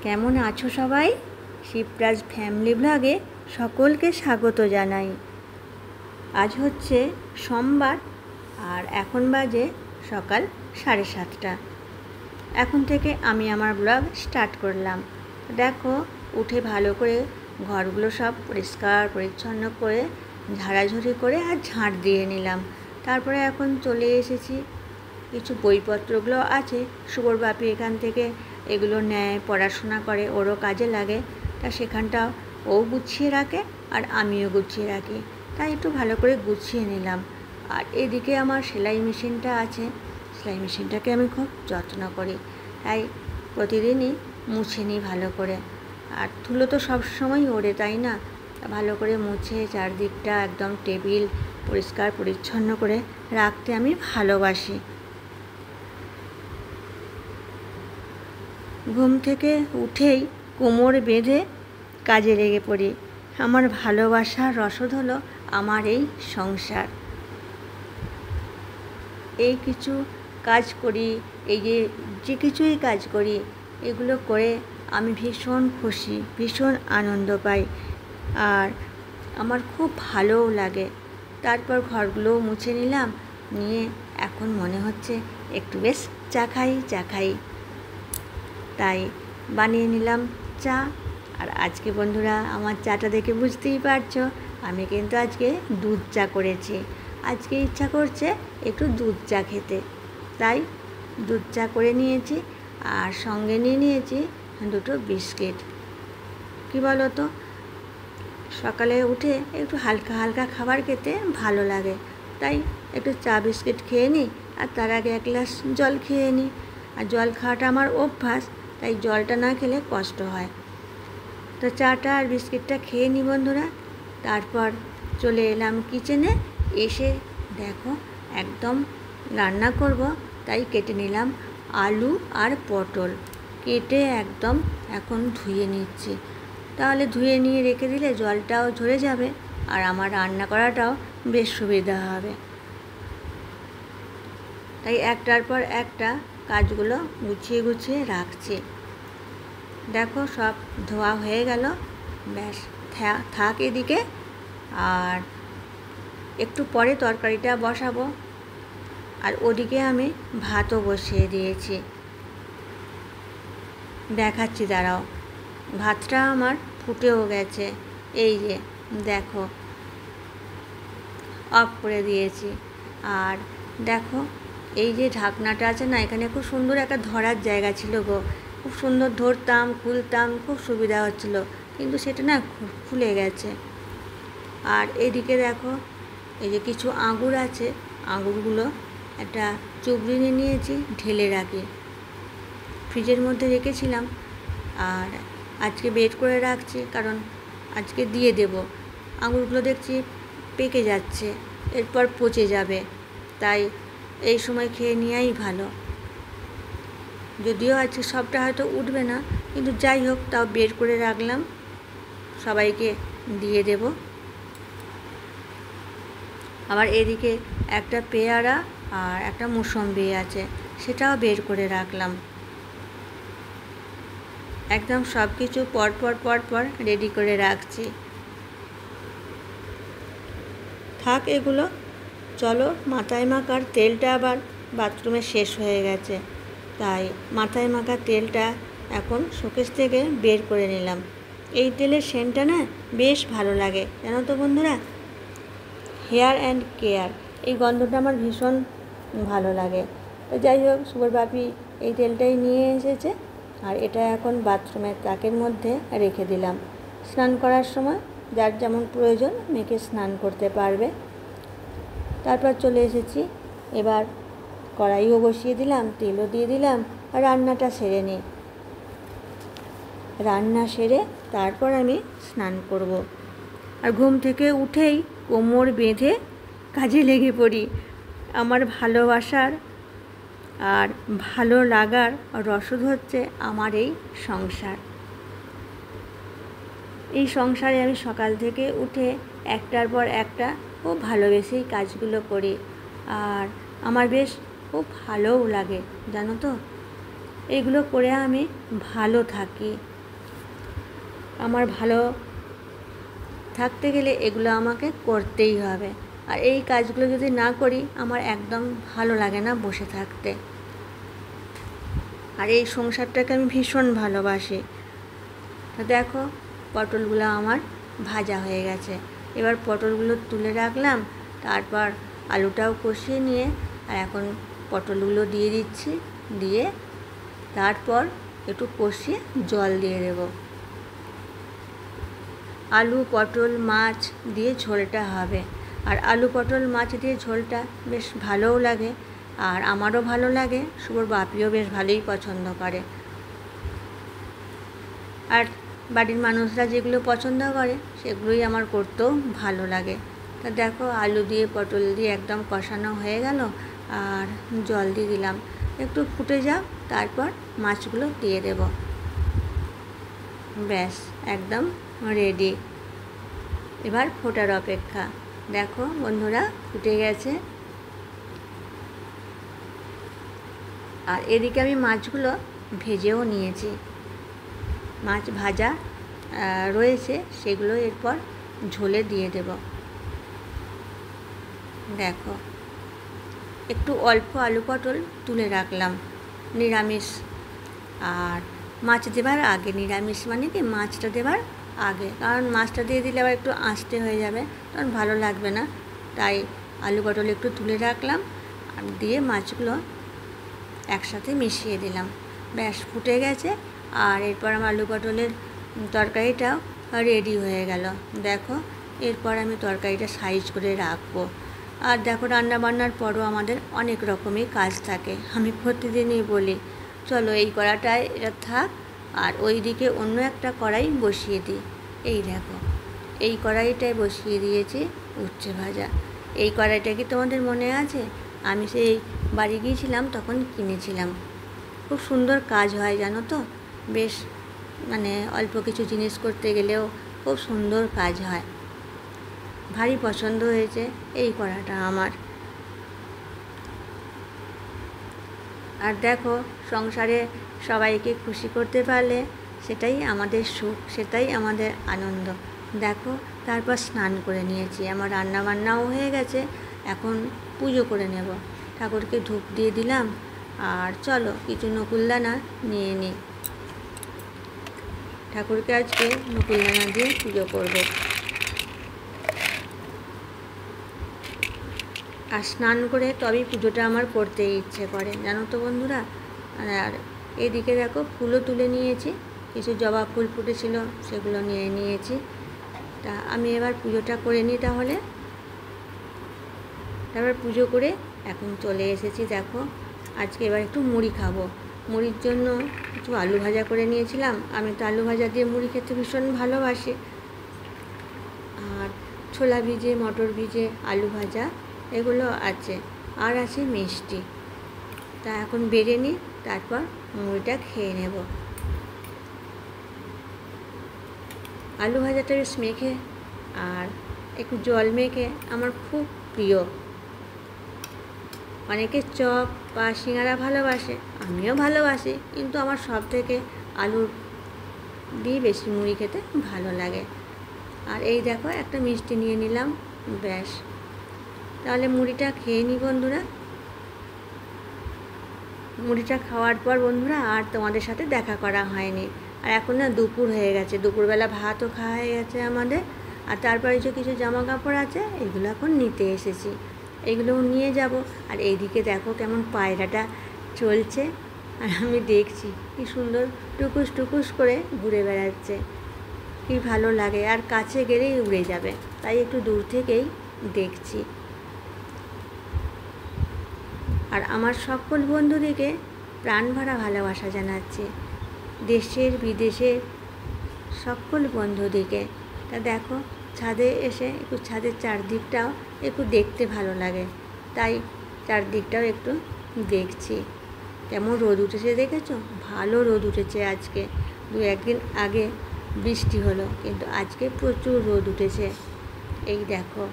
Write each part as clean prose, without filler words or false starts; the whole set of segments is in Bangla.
কেমন আছো সবাই? শিবরাজ ফ্যামিলি ব্লগে সকলকে স্বাগত জানাই। আজ হচ্ছে সোমবার আর এখন বাজে সকাল 7:30। এখন থেকে আমি আমার ব্লগ স্টার্ট করলাম। দেখো, উঠে ভালো করে ঘরগুলো সব পরিষ্কার পরিচ্ছন্ন করে ঝাড়াঝুড়ি করে আর ঝাঁট দিয়ে নিলাম। তারপরে এখন চলে এসেছি, কিছু বইপত্রগুলো আছে, শুভর বাপি এখান থেকে এগুলো নেয়, পড়াশোনা করে, ওরও কাজে লাগে। তা সেখানটা ও গুছিয়ে রাখে আর আমিও গুছিয়ে রাখি, তাই একটু ভালো করে গুছিয়ে নিলাম। আর এদিকে আমার সেলাই মেশিনটা আছে, সেলাই মেশিনটাকে আমি খুব যত্ন করি, তাই প্রতিদিনই মুছে নিই ভালো করে। আর ধুলো তো সবসময় ওড়ে, তাই না? ভালো করে মুছে চারদিকটা একদম টেবিল পরিষ্কার পরিচ্ছন্ন করে রাখতে আমি ভালোবাসি। ঘুম থেকে উঠেই কোমর বেঁধে কাজে লেগে পড়ি। আমার ভালোবাসার রসদ হলো আমার এই সংসার। এই কিছু কাজ করি, এই যে কিছুই কাজ করি, এগুলো করে আমি ভীষণ খুশি, ভীষণ আনন্দ পাই আর আমার খুব ভালোও লাগে। তারপর ঘরগুলোও মুছে নিলাম, নিয়ে এখন মনে হচ্ছে একটু বেশ চা খাই। তাই বানিয়ে নিলাম চা। আর আজকে বন্ধুরা, আমার চাটা দেখে বুঝতেই পারছো, আমি কিন্তু আজকে দুধ চা করেছি। আজকে ইচ্ছা করছে একটু দুধ চা খেতে, তাই দুধ চা করে নিয়েছি। আর সঙ্গে নিয়ে নিয়েছি দুটো বিস্কিট। কী বলো তো, সকালে উঠে একটু হালকা হালকা খাবার খেতে ভালো লাগে, তাই একটু চা বিস্কিট খেয়ে নিই আর তার আগে এক গ্লাস জল খেয়ে নিই। আর জল খাওয়াটা আমার অভ্যাস, তাই জলটা না খেলে কষ্ট হয়। তো চাটা আর বিস্কিটটা খেয়ে নিই বন্ধুরা। তারপর চলে এলাম কিচেনে। এসে দেখো একদম রান্না করব, তাই কেটে নিলাম আলু আর পটল। কেটে একদম এখন ধুয়ে নিচ্ছি, তাহলে ধুয়ে নিয়ে রেখে দিলে জলটাও ঝরে যাবে আর আমার রান্না করাটাও বেশ সুবিধা হবে। তাই একটার পর একটা কাজগুলো গুছিয়ে রাখছি। দেখো সব ধোয়া হয়ে গেল, ব্যাস থাক এদিকে। আর একটু পরে তরকারিটা বসাবো। আর ওদিকে আমি ভাতও বসিয়ে দিয়েছি, দেখাচ্ছি দাঁড়াও। ভাতটা আমার ফুটেও গেছে, এই যে দেখো, অফ করে দিয়েছি। আর দেখো এই যে ঢাকনাটা আছে না, এখানে খুব সুন্দর একটা ধরার জায়গা ছিল গো, খুব সুন্দর ধরতাম, খুলতাম, খুব সুবিধা হচ্ছিল, কিন্তু সেটা না খুলে গেছে। আর এদিকে দেখো, এই যে কিছু আঙুর আছে, আঙুরগুলো একটা চুবড়ি নিয়েছি, ঢেলে রাখি। ফ্রিজের মধ্যে রেখেছিলাম আর আজকে বের করে রাখছি, কারণ আজকে দিয়ে দেব। আঙুরগুলো দেখছি পেকে যাচ্ছে, এরপর পচে যাবে, তাই এই সময় খেয়ে নেওয়াই ভালো। যদিও আজকে সবটা হয়তো উঠবে না, কিন্তু যাই হোক, তাও বের করে রাখলাম, সবাইকে দিয়ে দেব। আবার এদিকে একটা পেয়ারা আর একটা মুসম্বি আছে, সেটাও বের করে রাখলাম। একদম সব কিছু পর রেডি করে রাখছি। থাক এগুলো, চলো মাথায় মাখার তেলটা আবার বাথরুমে শেষ হয়ে গেছে, তাই মাথায় মাখার তেলটা এখন শোকেস থেকে বের করে নিলাম। এই তেলের সেন্টটা না বেশ ভালো লাগে, জানো তো বন্ধুরা। হেয়ার অ্যান্ড কেয়ার, এই গন্ধটা আমার ভীষণ ভালো লাগে। তো যাই হোক, শুভর বাপি এই তেলটাই নিয়ে এসেছে আর এটা এখন বাথরুমের তাকের মধ্যে রেখে দিলাম। স্নান করার সময় যার যেমন প্রয়োজন মেখে স্নান করতে পারবে। তারপর চলে এসেছি, এবার কড়াইও বসিয়ে দিলাম, তেলও দিয়ে দিলাম, আর রান্নাটা সেরে নিই। রান্না সেরে তারপর আমি স্নান করব। আর ঘুম থেকে উঠেই কোমর বেঁধে কাজে লেগে পড়ি। আমার ভালোবাসার আর ভালো লাগার রসদ হচ্ছে আমার এই সংসার। এই সংসারে আমি সকাল থেকে উঠে একটার পর একটা খুব ভালোবেসেই কাজগুলো করি। আর আমার বেশ খুব ভালোও লাগে, জানো তো। এগুলো করে আমি ভালো থাকি। আমার ভালো থাকতে গেলে এগুলো আমাকে করতেই হবে। আর এই কাজগুলো যদি না করি আমার একদম ভালো লাগে না বসে থাকতে। আর এই সংসারটাকে আমি ভীষণ ভালোবাসি। তো দেখো পটলগুলো আমার ভাজা হয়ে গেছে। এবার পটলগুলো তুলে রাখলাম, তারপর আলুটাও কষিয়ে নিয়ে আর এখন পটলগুলো দিয়ে দিচ্ছি, দিয়ে তারপর একটু কষিয়ে জল দিয়ে দেব। আলু পটল মাছ দিয়ে ঝোলটা হবে। আর আলু পটল মাছ দিয়ে ঝোলটা বেশ ভালোও লাগে, আর আমারও ভালো লাগে, শুভর বাপিও বেশ ভালোই পছন্দ করে। আর বাড়ির মানুষরা যেগুলো পছন্দ করে সেগুলোই আমার করতেও ভালো লাগে। তা দেখো আলু দিয়ে পটল দিয়ে একদম কষানো হয়ে গেল, আর জল দিয়ে দিলাম, একটু ফুটে যাও, তারপর মাছগুলো দিয়ে দেব। ব্যাস একদম রেডি। এবার ফোটার অপেক্ষা। দেখো বন্ধুরা ফুটে গেছে। আর এদিকে আমি মাছগুলো ভেজেও নিয়েছি। মাছ ভাজা রয়েছে, সেগুলো এরপর ঝোলে দিয়ে দেব। দেখো একটু অল্প আলু পটল তুলে রাখলাম নিরামিষ। আর মাছ দেবার আগে, নিরামিষ মানে কি মাছটা দেবার আগে, কারণ মাছটা দিয়ে দিলে আবার একটু আঁচটে হয়ে যাবে, কারণ ভালো লাগবে না। তাই আলু পটল একটু তুলে রাখলাম আর দিয়ে মাছগুলো একসাথে মিশিয়ে দিলাম। ব্যাস ফুটে গেছে। আর এরপর আমার আলু পটলের তরকারিটাও রেডি হয়ে গেল। দেখো এরপর আমি তরকারিটা সাইজ করে রাখবো। আর দেখো রান্নাবান্নার পরও আমাদের অনেক রকমের কাজ থাকে। আমি প্রতিদিনই বলি চলো এই কড়াটায় এটা থাক, আর ওই দিকে অন্য একটা কড়াই বসিয়ে দিই। এই দেখো এই কড়াইটায় বসিয়ে দিয়েছি উচ্ছে ভাজা। এই কড়াইটা কি তোমাদের মনে আছে? আমি সেই বাড়ি গিয়েছিলাম তখন কিনেছিলাম। খুব সুন্দর কাজ হয় জানো তো, বেশ মানে অল্প কিছু জিনিস করতে গেলেও খুব সুন্দর কাজ হয়। ভারী পছন্দ হয়েছে এই কড়াটা আমার। আর দেখো সংসারে সবাইকে খুশি করতে পারলে সেটাই আমাদের সুখ, সেটাই আমাদের আনন্দ। দেখো তারপর স্নান করে নিয়েছি, আমার রান্না বান্নাও হয়ে গেছে। এখন পুজো করে নেব, ঠাকুরকে ধূপ দিয়ে দিলাম। আর চলো কিছু নকুলদানা নিয়ে নিই, ঠাকুরকে আজকে নকুলদানা দিয়ে পুজো করব। আর স্নান করে তবেই পুজোটা আমার করতে ইচ্ছে করে জানো তো বন্ধুরা। আর এদিকে দেখো ফুলও তুলে নিয়েছি, কিছু জবা ফুল ফুটেছিল সেগুলো নিয়ে নিয়েছি। তা আমি এবার পুজোটা করে নিই তাহলে। তারপর পুজো করে এখন চলে এসেছি। দেখো আজকে এবার একটু মুড়ি খাবো। মুড়ির জন্য একটু আলু ভাজা করে নিয়েছিলাম। আমি তো আলু ভাজা দিয়ে মুড়ি খেতে ভীষণ ভালোবাসি। আর ছোলা ভিজে, মটর ভিজে, আলু ভাজা এগুলো আছে, আর আছে মিষ্টি। তা এখন বেড়ে নিই, তারপর মুড়িটা খেয়ে নেব। আলু ভাজাটা বেশ মেখে আর একটু জল মেখে আমার খুব প্রিয়। অনেকে চপ বা সিঙ্গারা ভালোবাসে, আমিও ভালোবাসি, কিন্তু আমার সব থেকে আলুর দিয়ে বেশি মুড়ি খেতে ভালো লাগে। আর এই দেখো একটা মিষ্টি নিয়ে নিলাম। ব্যাস তাহলে মুড়িটা খেয়ে নিই বন্ধুরা। মুড়িটা খাওয়ার পর বন্ধুরা আর তোমাদের সাথে দেখা করা হয়নি। আর এখন না দুপুর হয়ে গেছে, দুপুরবেলা ভাতও খাওয়া হয়ে গেছে আমাদের। আর তারপরে যে কিছু জামা কাপড় আছে এগুলো এখন নিতে এসেছি, এগুলোও নিয়ে যাব। আর এইদিকে দেখো কেমন পায়রাটা চলছে, আর আমি দেখছি কি সুন্দর টুকুস টুকুস করে ঘুরে বেড়াচ্ছে, কি ভালো লাগে। আর কাছে গেলেই উড়ে যাবে, তাই একটু দূর থেকেই দেখছি। আর আমার সকল বন্ধুদেরকে প্রাণ ভরা ভালোবাসা জানাচ্ছি, দেশের বিদেশের সকল বন্ধুদেরকে। তা দেখো ছাদে এসে একটু ছাদের চারদিকটাও একটু দেখতে ভালো লাগে, তাই চারদিকটাও একটু দেখছি। কেমন রোদ উঠেছে দেখেছো? ভালো রোদ উঠেছে আজকে। 2-1 দিন আগে বৃষ্টি হলো, কিন্তু আজকে প্রচুর রোদ উঠেছে। এই দেখো,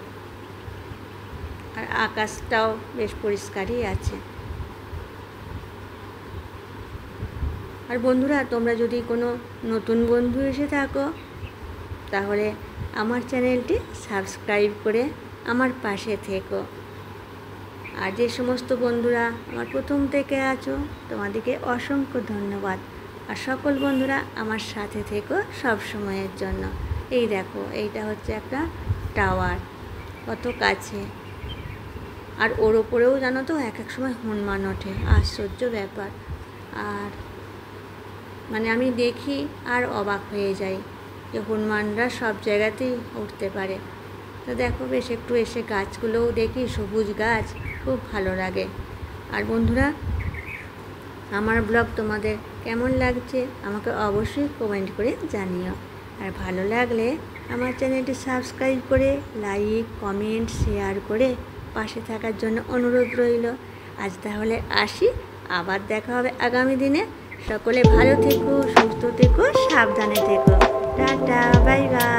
আর আকাশটাও বেশ পরিষ্কারই আছে। আর বন্ধুরা, তোমরা যদি কোনো নতুন বন্ধু এসে থাকো তাহলে আমার চ্যানেলটি সাবস্ক্রাইব করে আমার পাশে থেকো। আর যে সমস্ত বন্ধুরা আমার প্রথম থেকে আছো তোমাদেরকে অসংখ্য ধন্যবাদ। আর সকল বন্ধুরা আমার সাথে থেকো সব সময়ের জন্য। এই দেখো, এইটা হচ্ছে একটা টাওয়ার, কত কাছে। আর ওর ওপরেও জানো তো এক এক সময় হনুমান ওঠে, আশ্চর্য ব্যাপার। আর মানে আমি দেখি আর অবাক হয়ে যাই যে হনুমানরা সব জায়গাতেই উঠতে পারে। তো দেখো, বেশ একটু এসে গাছগুলোও দেখি, সবুজ গাছ, খুব ভালো লাগে। আর বন্ধুরা, আমার ব্লগ তোমাদের কেমন লাগছে আমাকে অবশ্যই কমেন্ট করে জানিও। আর ভালো লাগলে আমার চ্যানেলটি সাবস্ক্রাইব করে লাইক, কমেন্ট, শেয়ার করে পাশে থাকার জন্য অনুরোধ রইল। আজ তাহলে আসি, আবার দেখা হবে আগামী দিনে। সকলে ভালো থেকো, সুস্থ থেকো, সাবধানে থেকো। Tata, bye bye.